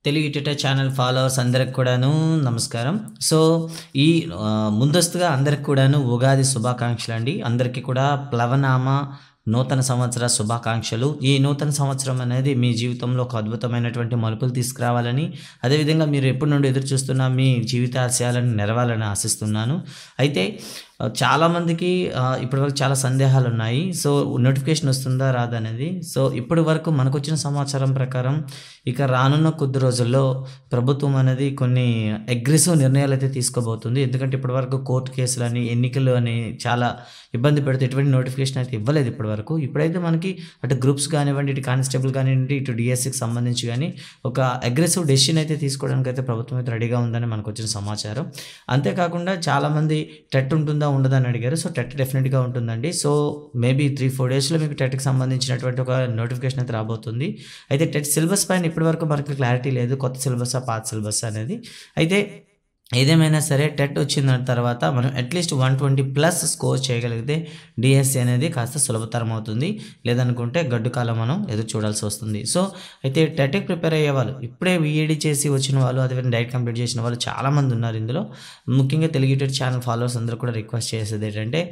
Telugu YouTube channel followers అందరికి కూడాను నమస్కారం. సో, ఈ ముందస్తుగా అందరికి కూడాను ఉగాది శుభాకాంక్షలండి. అందరికీ కూడా ప్లవనామ నూతన సంవత్సర శుభాకాంక్షలు. ఈ నూతన సంవత్సరం అనేది మీ జీవితంలో ఒక అద్భుతమైనటువంటి మలుపులు తీసుకురావాలని, అదేవిధంగా మీరు ఎప్పటి నుండి ఎదురు చూస్తున్న మీ జీవితాశయాలను నెరవాలని ఆశిస్తున్నాను. అయితే చాలామందికి ఇప్పటివరకు చాలా సందేహాలున్నాయి. సో, నోటిఫికేషన్ వస్తుందా రాదా అనేది. సో, ఇప్పటి వరకు మనకొచ్చిన సమాచారం ప్రకారం ఇక రానున్న కొద్ది రోజుల్లో ప్రభుత్వం అనేది కొన్ని అగ్రెసివ్ నిర్ణయాలైతే తీసుకోబోతుంది. ఎందుకంటే ఇప్పటివరకు కోర్టు కేసులని, ఎన్నికలు అని చాలా ఇబ్బంది పెడితే ఎటువంటి నోటిఫికేషన్ అయితే ఇవ్వలేదు ఇప్పటివరకు. ఇప్పుడైతే మనకి అటు గ్రూప్స్ కానివ్వండి, ఇటు కానిస్టేబుల్ కానివ్వండి, ఇటు డిఎస్సికి సంబంధించి కానీ ఒక అగ్రెసివ్ డెసిషన్ అయితే తీసుకోవడానికి అయితే ప్రభుత్వం అయితే రెడీగా ఉందని మనకు వచ్చిన సమాచారం. అంతేకాకుండా చాలామంది టెట్ ఉంటుందా ఉండదా అని అడిగారు. సో, టెట్ డెఫినెట్గా ఉంటుందండి. సో, మేబీ 3-4 డేస్లో మీకు టెట్కి సంబంధించినటువంటి ఒక నోటిఫికేషన్ అయితే రాబోతుంది. అయితే టెట్ సిలబస్ పైన ఇప్పటివరకు మనకి క్లారిటీ లేదు, కొత్త సిలబసా పాత సిలబస్ అనేది. అయితే ఏదేమైనా సరే టెట్ వచ్చిన తర్వాత మనం అట్లీస్ట్ 120+ స్కోర్ చేయగలిగితే డిఎస్సి అనేది కాస్త సులభతరం అవుతుంది. లేదనుకుంటే గడ్డు కాలం మనం ఎదురు చూడాల్సి వస్తుంది. సో, అయితే టెట్కి ప్రిపేర్ అయ్యే వాళ్ళు, ఇప్పుడే బీఈడీ చేసి వచ్చిన వాళ్ళు, అదేవిధంగా డైరెక్ట్ కంప్లీట్ చేసిన వాళ్ళు చాలామంది ఉన్నారు ఇందులో. ముఖ్యంగా తెలుగు యూట్యూబ్ ఛానల్ ఫాలోవర్స్ అందరూ కూడా రిక్వెస్ట్ చేసేది ఏంటంటే,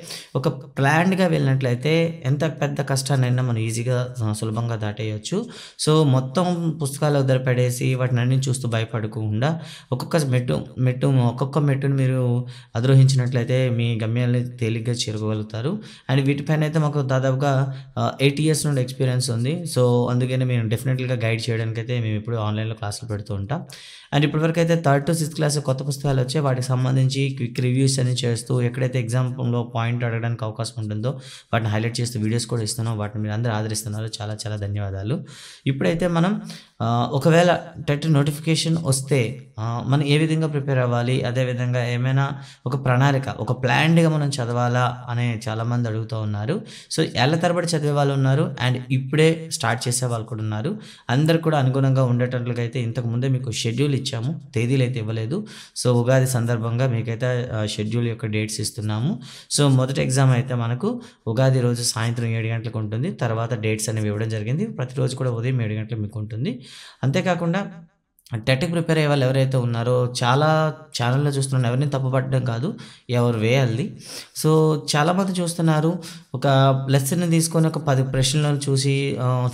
ఒక ప్లాన్డ్గా వెళ్ళినట్లయితే ఎంత పెద్ద కష్టాన్నైనా మనం ఈజీగా సులభంగా దాటేయచ్చు. సో, మొత్తం పుస్తకాలు వదిలిపెట్టేసి వాటిని అన్ని చూస్తూ భయపడకుండా ఒక్కొక్క మెట్టును మీరు అధిరోహించినట్లయితే మీ గమ్యాన్ని తేలిగ్గా చేరుకోగలుగుతారు. అండ్ వీటిపైన అయితే మాకు దాదాపుగా 8 ఇయర్స్ నుండి ఎక్స్పీరియన్స్ ఉంది. సో, అందుకని మేము డెఫినెట్లీగా గైడ్ చేయడానికైతే మేము ఇప్పుడు ఆన్లైన్లో క్లాసులు పెడుతూ ఉంటాం. అండ్ ఇప్పటివరకు అయితే 3rd to 6th క్లాస్ కొత్త పుస్తకాలు వచ్చాయి. వాటికి సంబంధించి క్విక్ రివ్యూస్ అని చేస్తూ, ఎక్కడైతే ఎగ్జామ్లో పాయింట్ అడగడానికి అవకాశం ఉంటుందో వాటిని హైలైట్ చేస్తూ వీడియోస్ కూడా ఇస్తున్నాం. వాటిని మీరు అందరూ ఆదరిస్తున్నారు. చాలా చాలా ధన్యవాదాలు. ఇప్పుడైతే మనం ఒకవేళ టెట్ నోటిఫికేషన్ వస్తే మనం ఏ విధంగా ప్రిపేర్ అవ్వాలి, అదేవిధంగా ఏమైనా ఒక ప్రణాళిక, ఒక ప్లాన్డ్గా మనం చదవాలా అనే చాలామంది అడుగుతూ ఉన్నారు. సో, ఏళ్ల తరబడి చదివే వాళ్ళు ఉన్నారు, అండ్ ఇప్పుడే స్టార్ట్ చేసే వాళ్ళు కూడా ఉన్నారు. అందరు కూడా అనుగుణంగా ఉండేటట్లుగా అయితే ఇంతకుముందే మీకు షెడ్యూల్ ఇచ్చాము, తేదీలు అయితే ఇవ్వలేదు. సో, ఉగాది సందర్భంగా మీకైతే షెడ్యూల్ యొక్క డేట్స్ ఇస్తున్నాము. సో, మొదటి ఎగ్జామ్ అయితే మనకు ఉగాది రోజు సాయంత్రం 7 గంటలకు ఉంటుంది. తర్వాత డేట్స్ అనేవి ఇవ్వడం జరిగింది. ప్రతిరోజు కూడా ఉదయం 7 గంటలకు మీకు ఉంటుంది. అంతేకాకుండా టెట్కి ప్రిపేర్ అయ్యే వాళ్ళు ఎవరైతే ఉన్నారో, చాలా ఛానల్లో చూస్తున్నాను, ఎవరిని తప్పుపట్టడం కాదు, ఎవరు వేయాలి. సో, చాలామంది చూస్తున్నారు, ఒక లెసన్ని తీసుకొని ఒక 10 ప్రశ్నలను చూసి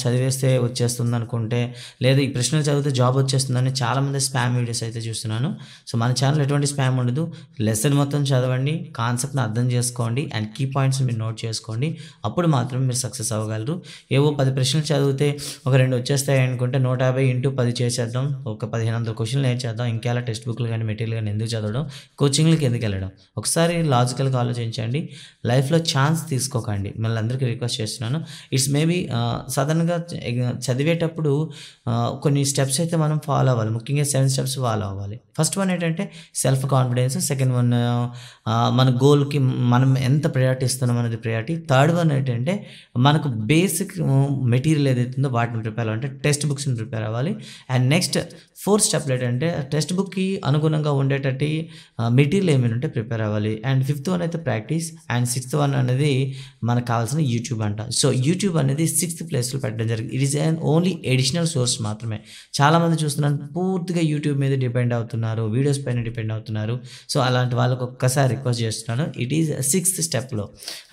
చదివేస్తే వచ్చేస్తుంది అనుకుంటే, లేదా ఈ ప్రశ్నలు చదివితే జాబ్ వచ్చేస్తుందని చాలామంది స్పామ్ వీడియోస్ అయితే చూస్తున్నాను. సో, మన ఛానల్ ఎటువంటి స్పామ్ ఉండదు. లెసన్ మొత్తం చదవండి, కాన్సెప్ట్ని అర్థం చేసుకోండి, అండ్ కీ పాయింట్స్ మీరు నోట్ చేసుకోండి. అప్పుడు మాత్రం మీరు సక్సెస్ అవ్వగలరు. ఏవో 10 ప్రశ్నలు చదివితే ఒక 2 వచ్చేస్తాయి అనుకుంటే 150 × 10 చేసేద్దాం, ఒక 1500 క్వశ్చన్లు నేర్చేద్దాం, ఇంకేలా టెక్స్ట్ బుక్లు కానీ మెటీరియల్ కానీ ఎందుకు చదవడం, కోచింగ్లకి ఎందుకు వెళ్ళడం. ఒకసారి లాజికల్గా ఆలోచించండి. లైఫ్లో ఛాన్స్ తీసుకోకండి. మళ్ళీ అందరికీ రిక్వెస్ట్ చేస్తున్నాను. ఇట్స్ మేబీ సడన్గా చదివేటప్పుడు కొన్ని స్టెప్స్ అయితే మనం ఫాలో అవ్వాలి. ముఖ్యంగా 7 స్టెప్స్ ఫాలో అవ్వాలి. ఫస్ట్ వన్ ఏంటంటే సెల్ఫ్ కాన్ఫిడెన్స్. సెకండ్ వన్ మన గోల్కి మనం ఎంత ప్రయారిటీ ఇస్తున్నాం అనేది ప్రయారిటీ. థర్డ్ వన్ ఏంటంటే మనకు బేసిక్ మెటీరియల్ ఏదైతే ఉందో వాటిని ప్రిపేర్ అవ్వాలంటే టెక్స్ట్ బుక్స్ని ప్రిపేర్ అవ్వాలి. అండ్ నెక్స్ట్ 4th స్టెప్ ఏంటంటే టెక్స్ట్ బుక్కి అనుగుణంగా ఉండేటట్టు మెటీరియల్ ఏమైనా ఉంటే ప్రిపేర్ అవ్వాలి. అండ్ 5th వన్ అయితే ప్రాక్టీస్. అండ్ 6th వన్ అనేది మనకు కావాల్సిన యూట్యూబ్ అంట. సో, యూట్యూబ్ అనేది 6th ప్లేస్లో పెట్టడం జరిగింది. It is an only additional source మాత్రమే. చాలామంది చూస్తున్నాను పూర్తిగా యూట్యూబ్ మీద డిపెండ్ అవుతున్నారు, వీడియోస్ పైన డిపెండ్ అవుతున్నారు. సో, అలాంటి వాళ్ళకి ఒక్కసారి రిక్వెస్ట్ చేస్తున్నాను, ఇట్ ఈజ్ 6th స్టెప్లో.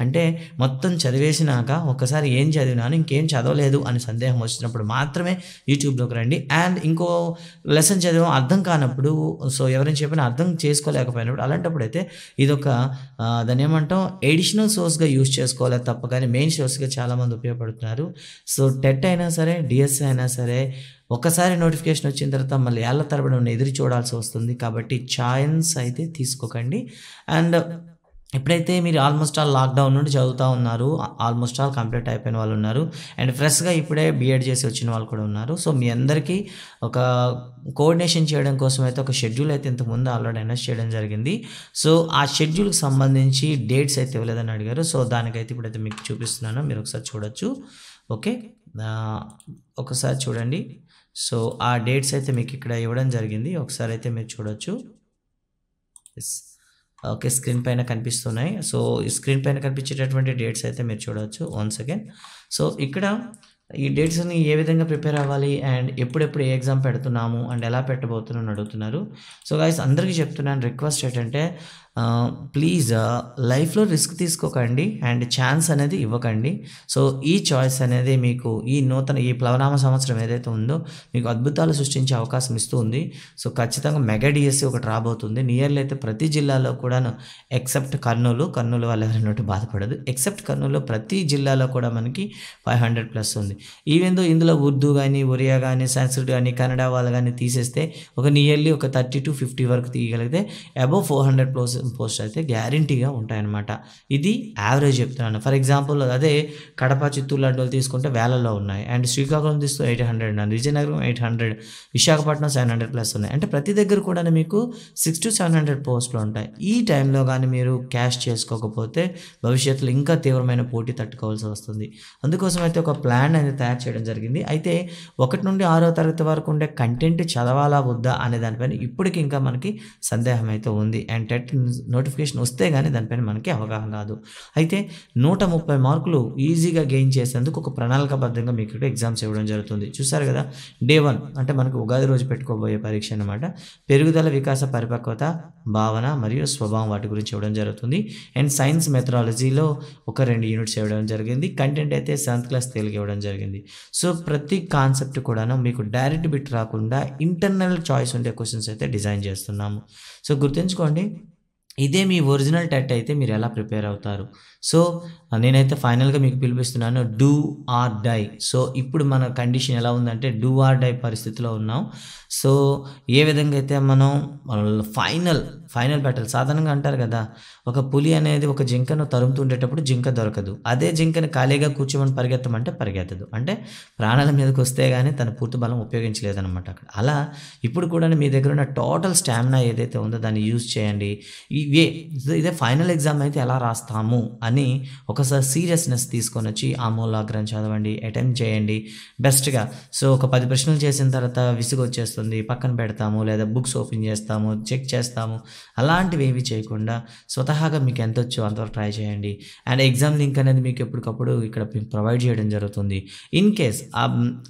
అంటే మొత్తం చదివేసినాక ఒక్కసారి ఏం చదివినాను, ఇంకేం చదవలేదు అని సందేహం వచ్చినప్పుడు మాత్రమే యూట్యూబ్లోకి రండి. అండ్ ఇంకో లెసన్ చదివాం అర్థం కానప్పుడు, సో ఎవరైనా చెప్పినా అర్థం చేసుకోలేకపోయినప్పుడు, అలాంటప్పుడు అయితే ఇదొక దాన్ని ఏమంటాం ఎడిషనల్ సోర్స్గా యూజ్ చేసుకోవాలి తప్ప కానీ మెయిన్ సోర్స్గా చాలామంది ఉపయోగపడుతున్నారు. సో, టెట్ అయినా సరే, డిఎస్సి అయినా సరే, ఒకసారి నోటిఫికేషన్ వచ్చిన తర్వాత మళ్ళీ ఏళ్ల తరబడి ఎదురు చూడాల్సి వస్తుంది. కాబట్టి ఛాన్స్ అయితే తీసుకోకండి. అండ్ ఎప్పుడైతే మీరు ఆల్మోస్ట్ ఆల్ లాక్డౌన్ నుండి చదువుతూ ఉన్నారు, ఆల్మోస్ట్ ఆల్ కంప్లీట్ అయిపోయిన వాళ్ళు ఉన్నారు, అండ్ ఫ్రెష్గా ఇప్పుడే బీఎడ్ చేసి వచ్చిన వాళ్ళు కూడా ఉన్నారు. సో, మీ అందరికీ ఒక కోఆర్డినేషన్ చేయడం కోసం అయితే ఒక షెడ్యూల్ అయితే ఇంతకుముందు ఆల్రెడీ అనౌన్స్ చేయడం జరిగింది. సో, ఆ షెడ్యూల్కి సంబంధించి డేట్స్ అయితే ఇవ్వలేదని అడిగారు. సో, దానికైతే ఇప్పుడైతే మీకు చూపిస్తున్నాను, మీరు ఒకసారి చూడొచ్చు. ఓకే, ఒకసారి చూడండి. సో, ఆ డేట్స్ అయితే మీకు ఇక్కడ ఇవ్వడం జరిగింది. ఒకసారి అయితే మీరు చూడొచ్చు. ఓకే, స్క్రీన్ పైన కనిపిస్తున్నాయి. సో, ఈ స్క్రీన్ పైన కనిపించేటటువంటి డేట్స్ అయితే మీరు చూడవచ్చు. Once again. సో, ఇక్కడ ఈ డేట్స్‌ని ఏ విధంగా ప్రిపేర్ అవ్వాలి అండ్ ఎప్పుడెప్పుడు ఏ ఎగ్జామ్ పెడుతున్నాము అండ్ ఎలా పెట్టబోతున్నాను అడుగుతున్నారు. సో గైస్ అందరికీ చెప్తున్నాను రిక్వెస్ట్ ఏంటంటే ప్లీజ్ లైఫ్‌లో రిస్క్ తీసుకోకండి అండ్ ఛాన్స్ అనేది ఇవ్వకండి. సో ఈ చాయిస్ అనేది మీకు ఈ ప్లవనామ సంవత్సరం ఏదైతే ఉందో మీకు అద్భుతాలు సృష్టించే అవకాశం ఇస్తూ ఉంది. సో ఖచ్చితంగా మెగా డీఎస్సీ ఒకటి రాబోతుంది. నియర్లీ అయితే ప్రతి జిల్లాలో కూడాను ఎక్సెప్ట్ కర్నూలు వాళ్ళు ఎవరైనా ఉంటే బాధపడదు. ఎక్సెప్ట్ కర్నూలులో ప్రతి జిల్లాలో కూడా మనకి 500+ ఉంది. ఈవెన్ దో ఇందులో ఉర్దూ గానీ, ఒరియా గానీ, సంస్కృత్ గానీ, కన్నడ వాళ్ళు గానీ తీసేస్తే నియర్లీ ఒక 30-50 వరకు తీయగలిగితే అబోవ్ 400 పోస్ట్ అయితే గ్యారంటీగా ఉంటాయన్నమాట. ఇది యావరేజ్ చెప్తున్నాను. ఫర్ ఎగ్జాంపుల్ అదే కడప, చిత్తూరు లాంటి వాళ్ళు తీసుకుంటే వేలల్లో ఉన్నాయి. అండ్ శ్రీకాకుళం తీస్తే 800 ఉంది. విజయనగరం 800, విశాఖపట్నం 700+ ఉన్నాయి. అంటే ప్రతి దగ్గర కూడా మీకు 600-700 పోస్టులు ఉంటాయి. ఈ టైంలో కానీ మీరు క్యాష్ చేసుకోకపోతే భవిష్యత్తులో ఇంకా తీవ్రమైన పోటీ తట్టుకోవాల్సి వస్తుంది. అందుకోసం అయితే ఒక ప్లాన్ అనేది తయారు చేయడం జరిగింది. అయితే 1 నుండి 6వ తరగతి వరకు ఉండే కంటెంట్ చదవాలా వద్దా అనే దానిపైన ఇప్పటికి ఇంకా మనకి సందేహం అయితే ఉంది. అండ్ టెట్ నోటిఫికేషన్ వస్తే కానీ దానిపైన మనకి అవగాహన కాదు. అయితే 130 మార్కులు ఈజీగా గెయిన్ చేసేందుకు ఒక ప్రణాళికాబద్ధంగా మీకు ఇక్కడ ఎగ్జామ్స్ ఇవ్వడం జరుగుతుంది. చూసారు కదా, డే 1 అంటే మనకు ఉగాది రోజు పెట్టుకోబోయే పరీక్ష అనమాట. పెరుగుదల, వికాస, పరిపక్వత, భావన మరియు స్వభావం వాటి గురించి ఇవ్వడం జరుగుతుంది. అండ్ సైన్స్ మెథడాలజీలో ఒక 2 యూనిట్స్ ఇవ్వడం జరిగింది. కంటెంట్ అయితే 7th క్లాస్ తెలుగు ఇవ్వడం జరిగింది. సో ప్రతి కాన్సెప్ట్ కూడాను మీకు డైరెక్ట్ బిట్ రాకుండా ఇంటర్నల్ చాయిస్ ఉండే క్వశ్చన్స్ అయితే డిజైన్ చేస్తున్నాము. సో గుర్తుంచుకోండి, ఇదే మీ ఒరిజినల్ టెట్ అయితే మీరు ఎలా ప్రిపేర్ అవుతారు. సో నేనైతే ఫైనల్గా మీకు పిలిపిస్తున్నాను, డూ ఆర్ డై. సో ఇప్పుడు మన కండిషన్ ఎలా ఉందంటే డూ ఆర్ డై పరిస్థితిలో ఉన్నాం. సో ఏ విధంగా అయితే మనం ఫైనల్ బ్యాటిల్ సాధారణంగా అంటారు కదా, ఒక పులి అనేది ఒక జింకను తరుముతుండేటప్పుడు జింక దొరకదు. అదే జింకను ఖాళీగా కూర్చోమని పరిగెత్తమంటే పరిగెత్తదు. అంటే ప్రాణాల మీదకి వస్తే కానీ తన పూర్తి బలం ఉపయోగించలేదన్నమాట అక్కడ. అలా ఇప్పుడు కూడా మీ దగ్గర ఉన్న టోటల్ స్టామినా ఏదైతే ఉందో దాన్ని యూజ్ చేయండి. ఇదే ఫైనల్ ఎగ్జామ్ అయితే ఎలా రాస్తాము అని ఒకసారి సీరియస్నెస్ తీసుకొని వచ్చి ఆమూలాగ్రం చదవండి, అటెంప్ట్ చేయండి బెస్ట్గా. సో ఒక 10 ప్రశ్నలు చేసిన తర్వాత విసుగు వచ్చేస్తుంది, పక్కన పెడతాము, లేదా బుక్స్ ఓపెన్ చేస్తాము, చెక్ చేస్తాము. అలాంటివి ఏవి చేయకుండా స్వతహాగా మీకు ఎంత వచ్చో అంతవరకు ట్రై చేయండి. అండ్ ఎగ్జామ్ లింక్ అనేది మీకు ఎప్పటికప్పుడు ఇక్కడ ప్రొవైడ్ చేయడం జరుగుతుంది. ఇన్ కేస్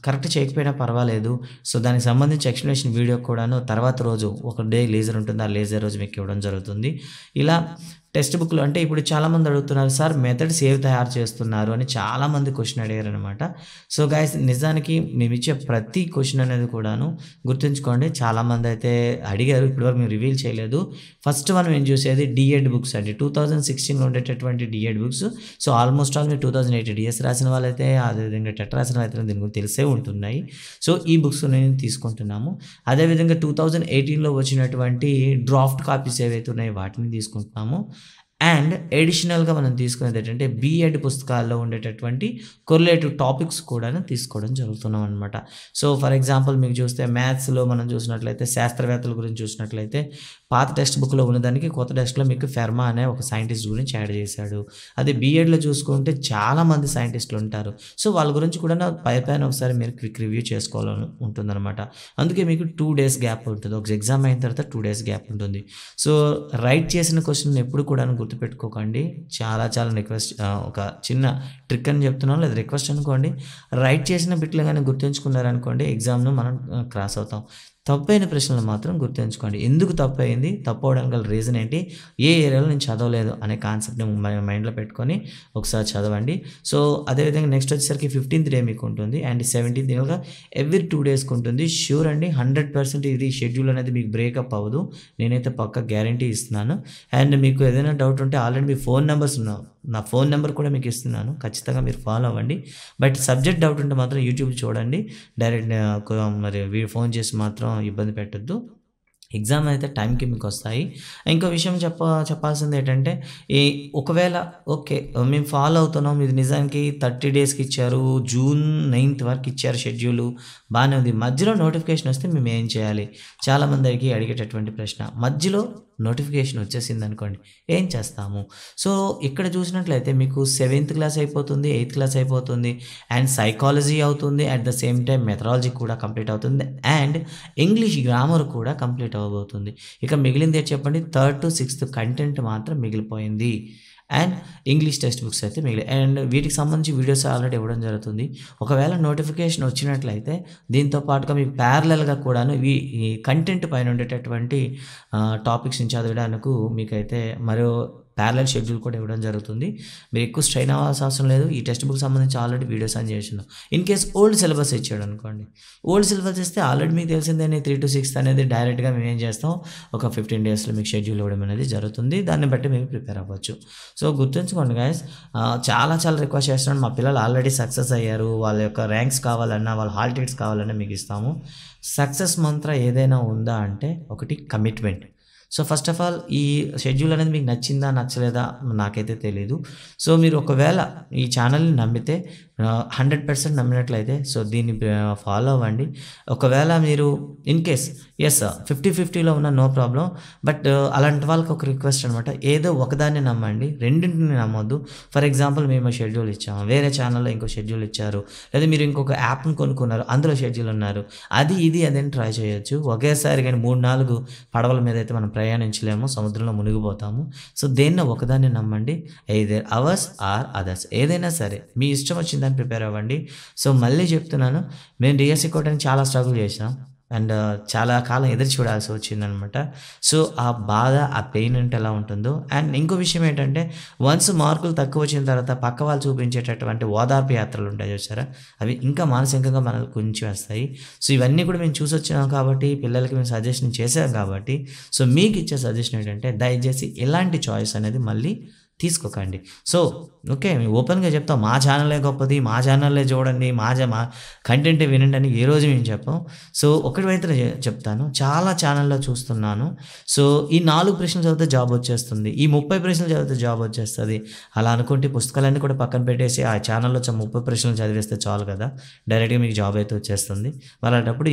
కరెక్ట్ చేయకపోయినా పర్వాలేదు. సో దానికి సంబంధించి ఎక్స్ప్లెనేషన్ వీడియో కూడాను తర్వాత రోజు ఒక డే లేజర్ ఉంటుంది, ఆ లేజర్ రోజు మీకు ఇవ్వడం జరుగుతుంది. ఇలా టెక్స్ట్ బుక్‌లో అంటే ఇప్పుడు చాలామంది అడుగుతున్నారు, సార్ మెథడ్స్ ఏవి తయారు చేస్తున్నారు అని చాలామంది క్వశ్చన్ అడిగారనమాట. సో గైస్ నిజానికి మేమిచ్చే ప్రతి క్వశ్చన్ అనేది కూడాను గుర్తుంచుకోండి, చాలామంది అయితే అడిగారు, ఇప్పటివరకు మేము రివీల్ చేయలేదు. ఫస్ట్ వన్ మేము చూసేది డిఎడ్ బుక్స్ అండి. 2016లో ఉండేటటువంటి D Ed books. So almost all మీరు 2008 డిఎస్ రాసిన వాళ్ళైతే, అదేవిధంగా టెట్ రాసిన అయితే దీని గురించి తెలిసే ఉంటున్నాయి. సో ఈ బుక్స్ నేను తీసుకుంటున్నాము. అదేవిధంగా 2018లో వచ్చినటువంటి డ్రాఫ్ట్ కాపీస్ ఏవైతే ఉన్నాయో వాటిని తీసుకుంటున్నాము. అండ్ అడిషనల్గా మనం తీసుకునేది ఏంటంటే బీఎడ్ పుస్తకాల్లో ఉండేటటువంటి కొరిలేటివ్ టాపిక్స్ కూడా తీసుకోవడం జరుగుతున్నాం అనమాట. సో ఫర్ ఎగ్జాంపుల్ మీకు చూస్తే మ్యాథ్స్లో మనం చూసినట్లయితే, శాస్త్రవేత్తల గురించి చూసినట్లయితే పాత టెక్స్ట్ బుక్లో ఉన్నదానికి కొత్త టెక్స్ట్లో మీకు ఫెర్మా అనే ఒక సైంటిస్ట్ గురించి యాడ్ చేశాడు. అదే బీఎడ్లో చూసుకుంటే చాలామంది సైంటిస్టులు ఉంటారు. సో వాళ్ళ గురించి కూడా పైన ఒకసారి మీరు క్విక్ రివ్యూ చేసుకోవాలని ఉంటుందన్నమాట. అందుకే మీకు 2 days గ్యాప్ ఉంటుంది. ఒక ఎగ్జామ్ అయిన తర్వాత 2 days గ్యాప్ ఉంటుంది. సో రైట్ చేసిన క్వశ్చన్ ఎప్పుడు కూడా గుర్తుపెట్టుకోకండి. చాలా రిక్వెస్ట్, ఒక చిన్న ట్రిక్ అని చెప్తున్నాను, లేదా రిక్వెస్ట్ అనుకోండి. రైట్ చేసిన బిట్లు కానీ గుర్తుంచుకున్నారనుకోండి, ఎగ్జామ్ను మనం క్రాస్ అవుతాం. తప్పైన ప్రశ్నలు మాత్రం గుర్తుంచుకోండి. ఎందుకు తప్పైంది, తప్పు అవడానికి గల రీజన్ ఏంటి, ఏ ఏరియాలో నేను చదవలేదు అనే కాన్సెప్ట్ని మైండ్లో పెట్టుకొని ఒకసారి చదవండి. సో అదేవిధంగా నెక్స్ట్ వచ్చేసరికి 15th డే మీకు ఉంటుంది అండ్ 17th డే ఎవ్రీ 2 daysకి ఉంటుంది. ష్యూర్ అండి, 100% ఇది షెడ్యూల్ అనేది మీకు బ్రేకప్ అవ్వదు. నేనైతే పక్కా గ్యారంటీ ఇస్తున్నాను. అండ్ మీకు ఏదైనా డౌట్ ఉంటే ఆల్రెడీ మీ ఫోన్ నెంబర్స్ ఉన్నావు, నా ఫోన్ నెంబర్ కూడా మీకు ఇస్తున్నాను, ఖచ్చితంగా మీరు ఫాలో అవ్వండి. బట్ సబ్జెక్ట్ డౌట్ ఉంటే మాత్రం యూట్యూబ్ చూడండి, డైరెక్ట్ మరి ఫోన్ చేసి మాత్రం ఇబ్బంది పెట్టద్దు. ఎగ్జామ్ అయితే టైంకి మీకు వస్తాయి. ఇంకో విషయం చెప్పాల్సింది ఏంటంటే, ఒకవేళ ఓకే మేము ఫాలో అవుతున్నాం, ఇది నిజానికి 30 daysకి ఇచ్చారు, June 9th వరకు ఇచ్చారు షెడ్యూలు, బాగానే ఉంది, మధ్యలో నోటిఫికేషన్ వస్తే మేము ఏం చేయాలి, చాలామందికి అడిగేటటువంటి ప్రశ్న. మధ్యలో నోటిఫికేషన్ వచ్చేసింది అనుకోండి, ఏం చేస్తాము? సో ఇక్కడ చూసినట్లయితే మీకు 7th క్లాస్ అయిపోతుంది, 8th క్లాస్ అయిపోతుంది, అండ్ సైకాలజీ అవుతుంది, at the same time methodology కూడా కంప్లీట్ అవుతుంది, అండ్ ఇంగ్లీష్ గ్రామర్ కూడా కంప్లీట్ అవ్వబోతుంది. ఇక మిగిలింది ఏంటి చెప్పండి, 3rd to 6th కంటెంట్ మాత్రం మిగిలిపోయింది. అండ్ ఇంగ్లీష్ టెక్స్ట్ బుక్స్ అయితే మిగిలాయి. అండ్ వీటికి సంబంధించి వీడియోస్ ఆల్రెడీ ఇవ్వడం జరుగుతుంది. ఒకవేళ నోటిఫికేషన్ వచ్చినట్లయితే దీంతో పాటుగా మీకు ప్యారలల్‌గా కూడాను ఈ కంటెంట్ పైన ఉండేటటువంటి టాపిక్స్‌ని చదవడానికి మీకైతే మరో ప్యారలల్ షెడ్యూల్ కూడా ఇవ్వడం జరుగుతుంది. మీరు ఎక్కువ స్ట్రెయిన్ అవ్వాల్సిన అవసరం లేదు. ఈ టెక్స్ట్ బుక్ సంబంధించి ఆల్రెడీ వీడియోస్ అని చేసినాం. ఇన్ కేస్ ఓల్డ్ సిలబస్ ఇచ్చాడు అనుకోండి, ఓల్డ్ సిలబస్ ఇస్తే ఆల్రెడీ మీకు తెలిసిందే 3 to 6 అనేది డైరెక్ట్గా మేము ఏం చేస్తాం, ఒక 15 డేస్లో మీకు షెడ్యూల్ ఇవ్వడం అనేది జరుగుతుంది. దాన్ని బట్టి మీరు ప్రిపేర్ అవ్వచ్చు. సో గుర్తుంచుకోండి గైస్, చాలా రిక్వెస్ట్ చేస్తున్నాను. మా పిల్లలు ఆల్రెడీ సక్సెస్ అయ్యారు. వాళ్ళ యొక్క ర్యాంక్స్ కావాలన్నా, వాళ్ళ హాల్ టికెట్స్ కావాలన్నా మీకు ఇస్తాము. సక్సెస్ మంత్ర ఏదైనా ఉందా అంటే ఒకటి commitment. So first of all ఈ షెడ్యూల్ అనేది మీకు నచ్చిందా నచ్చలేదా నాకైతే తెలీదు. సో మీరు ఒకవేళ ఈ ఛానల్ని నమ్మితే 100% నమ్మినట్లయితే సో దీన్ని ఫాలో అవ్వండి. ఒకవేళ మీరు ఇన్ కేస్ ఎస్ 50-50లో ఉన్న నో ప్రాబ్లం. బట్ అలాంటి వాళ్ళకి ఒక రిక్వెస్ట్ అనమాట, ఏదో ఒకదాన్ని నమ్మండి, రెండింటిని నమ్మొద్దు. ఫర్ ఎగ్జాంపుల్ మేము షెడ్యూల్ ఇచ్చాము, వేరే ఛానల్లో ఇంకో షెడ్యూల్ ఇచ్చారు, లేదా మీరు ఇంకొక యాప్ని కొనుక్కున్నారు, అందులో షెడ్యూల్ ఉన్నారు, అది అదేని ట్రై చేయొచ్చు. ఒకేసారి కానీ 3-4 పడవల మీద అయితే మనం ప్రయాణించలేము, సముద్రంలో మునిగిపోతాము. సో దేన్ని ఒకదాన్ని నమ్మండి, ఎయిదర్ అవర్స్ ఆర్ అదర్స్, ఏదైనా సరే మీ ఇష్టం వచ్చిందని ప్రిపేర్ అవ్వండి. సో మళ్ళీ చెప్తున్నాను, మేము డిఎస్సి కొట్టడానికి చాలా స్ట్రగుల్ చేసినాం అండ్ చాలా కాలం ఎదురు చూడాల్సి వచ్చిందనమాట. సో ఆ బాధ, ఆ పెయిన్ అంటే ఎలా ఉంటుందో. అండ్ ఇంకో విషయం ఏంటంటే, వన్స్ మార్కులు తక్కువ వచ్చిన తర్వాత పక్క వాళ్ళు చూపించేటటువంటి ఓదార్పు యాత్రలు ఉంటాయి చూసారా, అవి ఇంకా మానసికంగా మనల్ని కొంచెం వేస్తాయి. సో ఇవన్నీ కూడా మేము చూసి వచ్చినాం కాబట్టి, పిల్లలకి మేము సజెషన్ చేసాం కాబట్టి, సో మీకు ఇచ్చే సజెషన్ ఏంటంటే దయచేసి ఎలాంటి చాయిస్ అనేది మళ్ళీ తీసుకోకండి. సో ఓకే, మేము ఓపెన్గా చెప్తాం, మా ఛానలే గొప్పది, మా ఛానల్లే చూడండి, మా కంటెంటే వినండి అని ఏ రోజు మేము చెప్పాం. సో ఒకటి అయితే చెప్తాను, చాలా ఛానల్లో చూస్తున్నాను. సో ఈ 4 ప్రశ్నలు చదివితే జాబ్ వచ్చేస్తుంది, ఈ 30 ప్రశ్నలు చదివితే జాబ్ వచ్చేస్తుంది అలా అనుకుంటే పుస్తకాలన్నీ కూడా పక్కన పెట్టేసి ఆ ఛానల్లో 30 ప్రశ్నలు చదివేస్తే చాలు కదా, డైరెక్ట్గా మీకు జాబ్ అయితే వచ్చేస్తుంది. అలాంటప్పుడు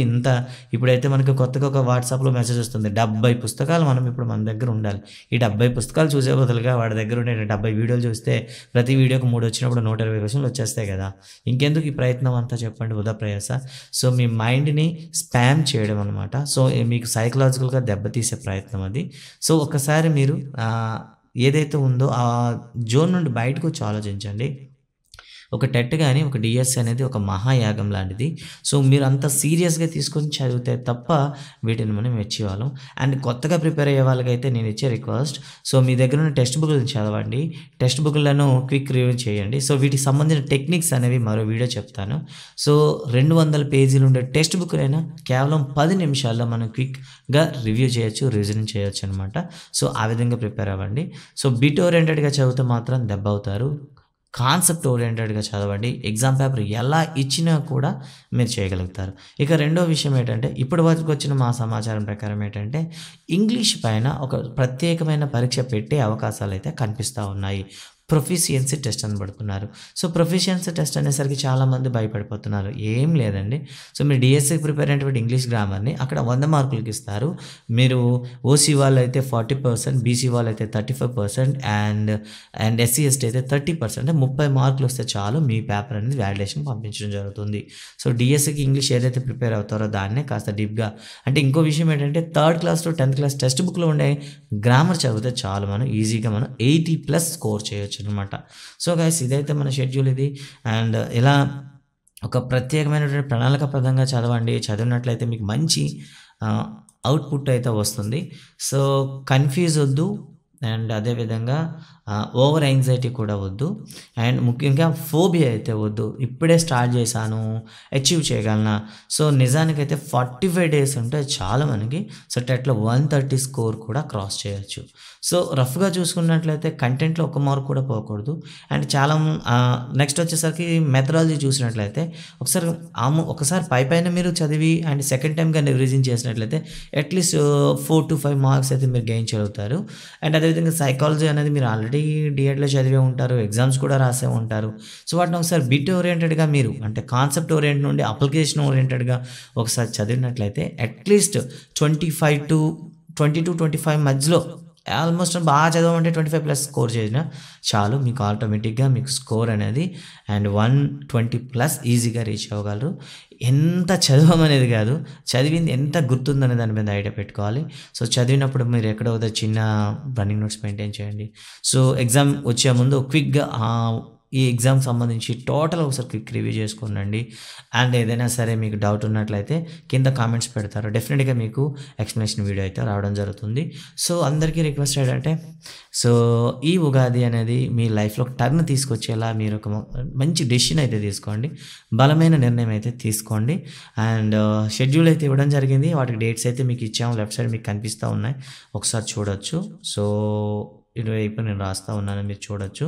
ఇప్పుడైతే మనకి కొత్తగా ఒక వాట్సాప్లో మెసేజ్ వస్తుంది, 70 పుస్తకాలు ఇప్పుడు మన దగ్గర ఉండాలి. ఈ 70 పుస్తకాలు చూసే బదులుగా వాడి దగ్గర ఉండే 70 వీడియోలు చూస్తే ప్రతి వీడియోకి 3 వచ్చినప్పుడు 120 క్వశ్చన్లు వచ్చేస్తాయి కదా. ఇంకెందుకు ఈ ప్రయత్నం అంతా చెప్పండి, వృధా ప్రయాస. సో మీ మైండ్ని స్పామ్ చేయడం అనమాట. సో మీకు సైకలాజికల్గా దెబ్బతీసే ప్రయత్నం అది. సో ఒకసారి మీరు ఏదైతే ఉందో ఆ జోన్ నుండి బయటకు వచ్చి ఆలోచించండి. ఒక టెట్ కానీ ఒక డిఎస్సి అనేది ఒక మహాయాగం లాంటిది. సో మీరు అంత సీరియస్గా తీసుకొని చదివితే తప్ప వీటిని మనం మెచ్చేవాళ్ళం. అండ్ కొత్తగా ప్రిపేర్ అయ్యే వాళ్ళకైతే నేను ఇచ్చే రిక్వెస్ట్, సో మీ దగ్గర ఉన్న టెక్స్ట్ బుక్లు చదవండి, టెక్స్ట్ బుక్లను క్విక్ రివ్యూ చేయండి. సో వీటికి సంబంధించిన టెక్నిక్స్ అనేవి మరో వీడియో చెప్తాను. సో 200 పేజీలు ఉండే టెక్స్ట్ బుక్ అయినా కేవలం 10 నిమిషాల్లో మనం క్విక్గా రివ్యూ చేయొచ్చు, రివిజన్ చేయొచ్చు అనమాట. సో ఆ విధంగా ప్రిపేర్ అవ్వండి. సో బిట్ ఓరియంటెడ్గా చదివితే మాత్రం దెబ్బ అవుతారు. కాన్సెప్ట్ ఓరియంటెడ్గా చదవండి. ఎగ్జామ్ పేపర్ ఎలా ఇచ్చినా కూడా మీరు చేయగలుగుతారు. ఇక రెండో విషయం ఏంటంటే, ఇప్పటి వరకు వచ్చిన మా సమాచారం ప్రకారం ఏంటంటే, ఇంగ్లీష్ పైన ఒక ప్రత్యేకమైన పరీక్ష పెట్టే అవకాశాలు అయితే కనిపిస్తూ ఉన్నాయి. ప్రొఫిషియన్సీ టెస్ట్ అని పడుతున్నారు. సో ప్రొఫిషియన్సీ టెస్ట్ అనేసరికి చాలామంది భయపడిపోతున్నారు. ఏం లేదండి. సో మీరు డిఎస్సికి ప్రిపేర్ అయినటువంటి ఇంగ్లీష్ గ్రామర్ని అక్కడ 100 మార్కులకి ఇస్తారు. మీరు ఓసీ వాళ్ళు అయితే 40%, బీసీ వాళ్ళు అయితే 35% అండ్ ఎస్సీ ఎస్టీ అయితే 30%, అంటే 30 మార్కులు వస్తే చాలు మీ పేపర్ అనేది వ్యాలిడేషన్ పంపించడం జరుగుతుంది. సో డిఎస్సికి ఇంగ్లీష్ ఏదైతే ప్రిపేర్ అవుతారో దాన్నే కాస్త డీప్గా, అంటే ఇంకో విషయం ఏంటంటే 3rd class to 10th class text బుక్లో ఉండే గ్రామర్ చదివితే చాలు, మనం ఈజీగా 80+ స్కోర్ చేయొచ్చు అనమాట. సో గైస్, ఇదైతే మన షెడ్యూల్ ఇది. అండ్ ఇలా ఒక ప్రత్యేకమైనటువంటి ప్రణాళికాబద్ధంగా చదివినట్లయితే మీకు మంచి అవుట్పుట్ అయితే వస్తుంది. సో కన్ఫ్యూజ్ వద్దు, అండ్ అదేవిధంగా ఓవర్ యాంగ్జైటీ కూడా వద్దు, అండ్ ముఖ్యంగా ఫోబియా అయితే వద్దు. ఇప్పుడే స్టార్ట్ చేశాను, అచీవ్ చేయగలనా. సో నిజానికైతే 45 డేస్ ఉంటే చాలా మనకి. సో టెట్లో 130 స్కోర్ కూడా క్రాస్ చేయొచ్చు. సో రఫ్గా చూసుకున్నట్లయితే కంటెంట్లో 1 మార్క్ కూడా పోకూడదు. అండ్ చాలా నెక్స్ట్ వచ్చేసరికి మెథడాలజీ చూసినట్లయితే ఒకసారి పైన మీరు చదివి అండ్ సెకండ్ టైం కానీ రివిజన్ చేసినట్లయితే అట్లీస్ట్ 4 to 5 మార్క్స్ అయితే మీరు గెయిన్ చేయగలుగుతారు. అండ్ అదేవిధంగా సైకాలజీ అనేది మీరు ఆల్రెడీ డిఎడ్లో చదివే ఉంటారు, ఎగ్జామ్స్ కూడా రాసే ఉంటారు. సో వాటిని ఒకసారి బిట్ ఓరియంటెడ్గా మీరు, అంటే కాన్సెప్ట్ ఓరియంట్ నుండి అప్లికేషన్ ఓరియంటెడ్గా ఒకసారి చదివినట్లయితే అట్లీస్ట్ 20 to 25 మధ్యలో ఆల్మోస్ట్ బాగా చదవమంటే 25+ స్కోర్ చేసినా చాలు. మీకు ఆటోమేటిక్‌గా మీకు స్కోర్ అనేది అండ్ 120+ ఈజీగా రీచ్ అవ్వగలరు. ఎంత చదవమనేది కాదు, చదివింది ఎంత గుర్తుందనే దాని మీద ఐడియా పెట్టుకోవాలి. సో, చదివినప్పుడు మీరు ఎక్కడో ఒక చిన్న రన్నింగ్ నోట్స్ మెయింటైన్ చేయండి. సో, ఎగ్జామ్ వచ్చే ముందు క్విక్‌గా ఈ ఎగ్జామ్‌కి సంబంధించి టోటల్ ఒకసారి క్విక్ రివ్యూ చేసుకోండి. అండ్ ఏదైనా సరే మీకు డౌట్ ఉన్నట్లయితే కింద కామెంట్స్ పెడతారు. డెఫినిట్‌గా మీకు ఎక్స్‌ప్లనేషన్ వీడియో అయితే రావడం జరుగుతుంది. సో, అందరికీ రిక్వెస్ట్ ఏంటంటే సో, ఈ ఉగాది అనేది మీ లైఫ్‌లో టర్న్ తీసుకొచ్చేలా మీరు ఒక మంచి డెసిషన్ అయితే తీసుకోండి. బలమైన నిర్ణయం అయితే తీసుకోండి. అండ్ షెడ్యూల్ అయితే ఇవ్వడం జరిగింది. వాటికి డేట్స్ అయితే మీకు ఇచ్చాము. లెఫ్ట్ సైడ్ మీకు కనిపిస్తా ఉన్నాయి. ఒకసారి చూడొచ్చు. సో, ఇటువైపు నేను రాస్తా ఉన్నాను, మీరు చూడొచ్చు.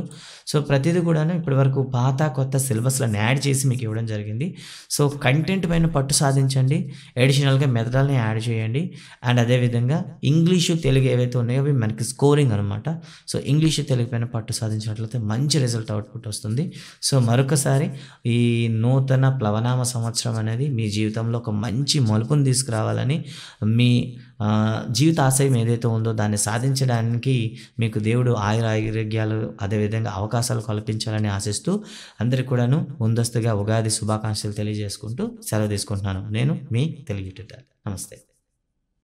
సో, ప్రతిదీ కూడాను ఇప్పటివరకు పాత, కొత్త సిలబస్‌లను యాడ్ చేసి మీకు ఇవ్వడం జరిగింది. సో, కంటెంట్ పైన పట్టు సాధించండి. అడిషనల్‌గా మెథడాల్ని యాడ్ చేయండి. అండ్ అదేవిధంగా ఇంగ్లీషు, తెలుగు ఏవైతే ఉన్నాయో అవి మనకి స్కోరింగ్ అనమాట. సో, ఇంగ్లీషు, తెలుగు పైన పట్టు సాధించినట్లయితే మంచి రిజల్ట్ అవుట్‌పుట్ వస్తుంది. సో, మరొకసారి ఈ నూతన ప్లవనామ సంవత్సరం అనేది మీ జీవితంలో ఒక మంచి మలుపుని తీసుకురావాలని, మీ జీవిత ఆశయం ఏదైతే ఉందో దాన్ని సాధించడానికి మీకు దేవుడు ఆయురారోగ్యాలు అదేవిధంగా అవకాశాలు కల్పించాలని ఆశిస్తూ అందరికి కూడాను ముందస్తుగా ఉగాది శుభాకాంక్షలు తెలియజేసుకుంటూ సెలవు తీసుకుంటున్నాను. నేను మీ తెలుగు ట్యూటర్. నమస్తే.